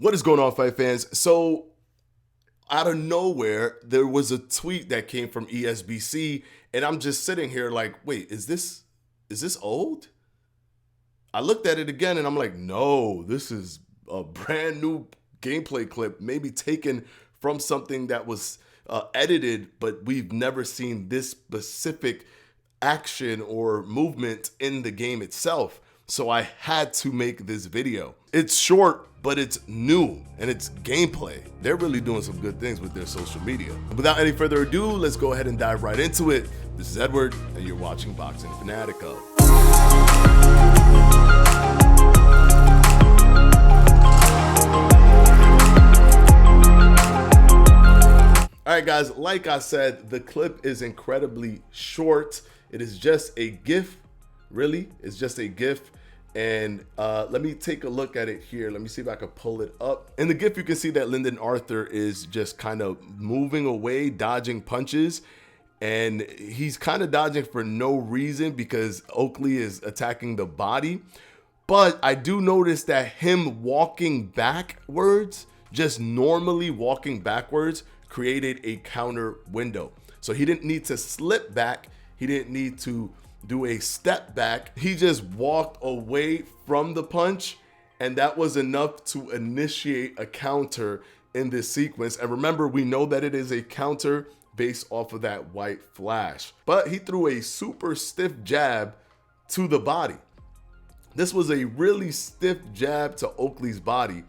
What is going on, fight fans? So, out of nowhere, there was a tweet that came from ESBC, and I'm just sitting here like, wait, is this old? I looked at it again, and I'm like, no, this is a brand new gameplay clip, maybe taken from something that was edited, but we've never seen this specific action or movement in the game itself. So I had to make this video. It's short, but it's new and it's gameplay. They're really doing some good things with their social media. Without any further ado, let's go ahead and dive right into it. This is Edward, and you're watching Boxing Fanatico. All right, guys, like I said, the clip is incredibly short. It is just a GIF, really. It's just a GIF. And let me take a look at it here. Let me see if I can pull it up. In the GIF, you can see that Lyndon Arthur is just kind of moving away, dodging punches. And he's kind of dodging for no reason because Oakley is attacking the body. But I do notice that him walking backwards, just normally walking backwards, created a counter window. So he didn't need to slip back. He didn't need to do a step back. He just walked away from the punch, and that was enough to initiate a counter in this sequence. And remember, we know that it is a counter based off of that white flash. But he threw a super stiff jab to the body. This was a really stiff jab to Oakley's body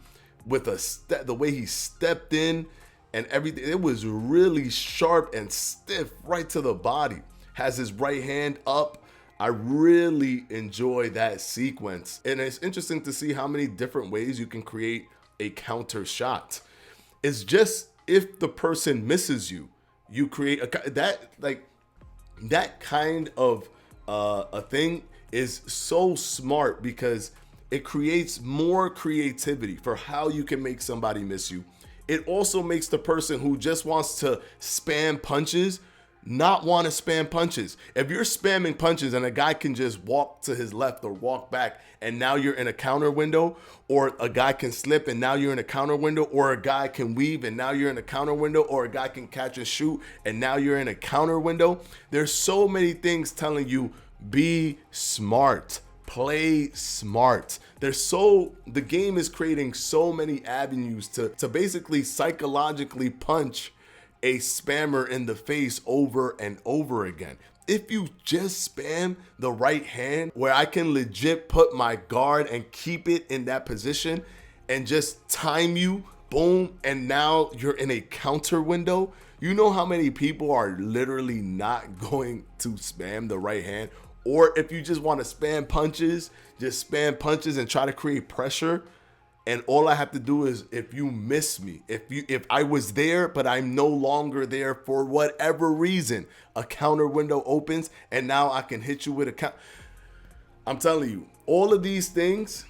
with the way he stepped in and everything. It was really sharp and stiff right to the body. Has his right hand up. I really enjoy that sequence. And it's interesting to see how many different ways you can create a counter shot. It's just if the person misses you, you create that kind of a thing is so smart because it creates more creativity for how you can make somebody miss you. It also makes the person who just wants to spam punches not want to spam punches. If you're spamming punches and a guy can just walk to his left or walk back and now you're in a counter window, or a guy can slip and now you're in a counter window, or a guy can weave and now you're in a counter window, or a guy can catch and shoot and now you're in a counter window. There's so many things telling you be smart, play smart. The game is creating so many avenues to basically psychologically punch a spammer in the face over and over again. If you just spam the right hand where I can legit put my guard and keep it in that position and just time you, boom, and now you're in a counter window, you know how many people are literally not going to spam the right hand? Or if you just want to spam punches, just spam punches and try to create pressure. And all I have to do is, if you miss me, if I was there, but I'm no longer there for whatever reason, a counter window opens and now I can hit you with a count. I'm telling you, all of these things,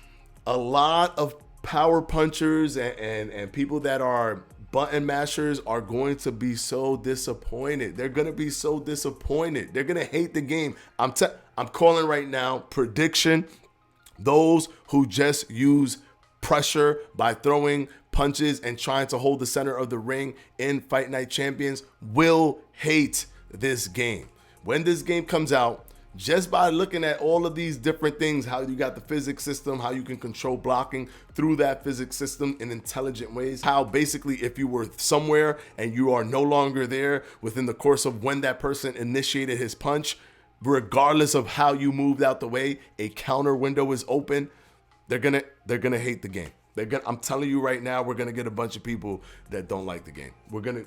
a lot of power punchers and people that are button mashers are going to be so disappointed. They're going to be so disappointed. They're going to hate the game. I'm calling right now, prediction, those who just use pressure by throwing punches and trying to hold the center of the ring in Fight Night Champions will hate this game. When this game comes out, just by looking at all of these different things, how you got the physics system, how you can control blocking through that physics system in intelligent ways, how basically if you were somewhere and you are no longer there within the course of when that person initiated his punch, regardless of how you moved out the way, a counter window is open. They're gonna hate the game. I'm telling you right now, we're gonna get a bunch of people that don't like the game.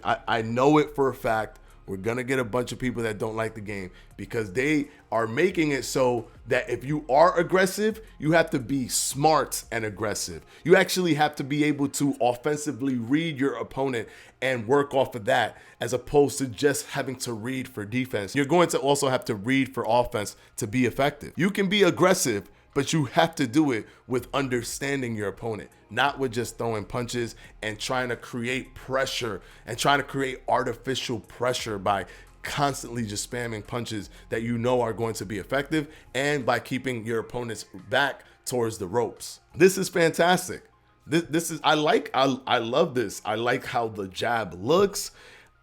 I know it for a fact. We're gonna get a bunch of people that don't like the game because they are making it so that if you are aggressive, you have to be smart and aggressive. You actually have to be able to offensively read your opponent and work off of that, as opposed to just having to read for defense. You're going to also have to read for offense to be effective. You can be aggressive, but you have to do it with understanding your opponent, not with just throwing punches and trying to create pressure and trying to create artificial pressure by constantly just spamming punches that you know are going to be effective and by keeping your opponent's back towards the ropes. This is fantastic. This is I love this. I like how the jab looks.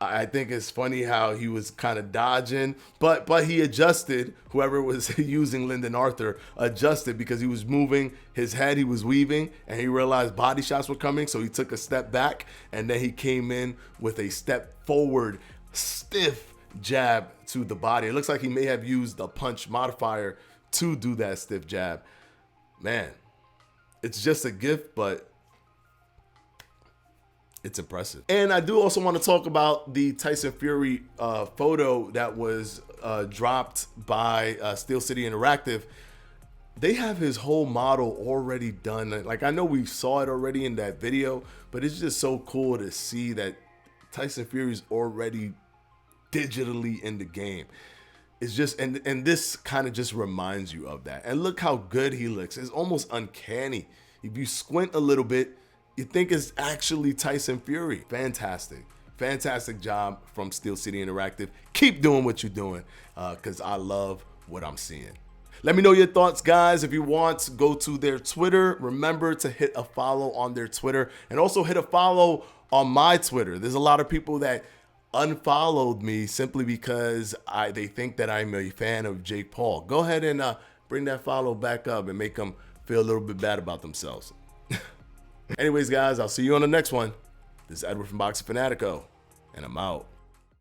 I think it's funny how he was kind of dodging, but he adjusted. Whoever was using Lyndon Arthur adjusted because he was moving his head, he was weaving, and he realized body shots were coming, so he took a step back, and then he came in with a step forward, stiff jab to the body. It looks like he may have used the punch modifier to do that stiff jab. Man, it's just a gift, but it's impressive. And I do also want to talk about the Tyson Fury photo that was dropped by Steel City Interactive. They have his whole model already done. Like, I know we saw it already in that video, but it's just so cool to see that Tyson Fury's already digitally in the game. It's just, and this kind of just reminds you of that. And look how good he looks. It's almost uncanny. If you squint a little bit, you think it's actually Tyson Fury. Fantastic. Fantastic job from Steel City Interactive. Keep doing what you're doing, because I love what I'm seeing. Let me know your thoughts, guys. If you want, go to their Twitter. Remember to hit a follow on their Twitter, and also hit a follow on my Twitter. There's a lot of people that unfollowed me simply because they think that I'm a fan of Jake Paul. Go ahead and bring that follow back up and make them feel a little bit bad about themselves. Anyways, guys, I'll see you on the next one. This is Edward from Boxing Fanatico, and I'm out.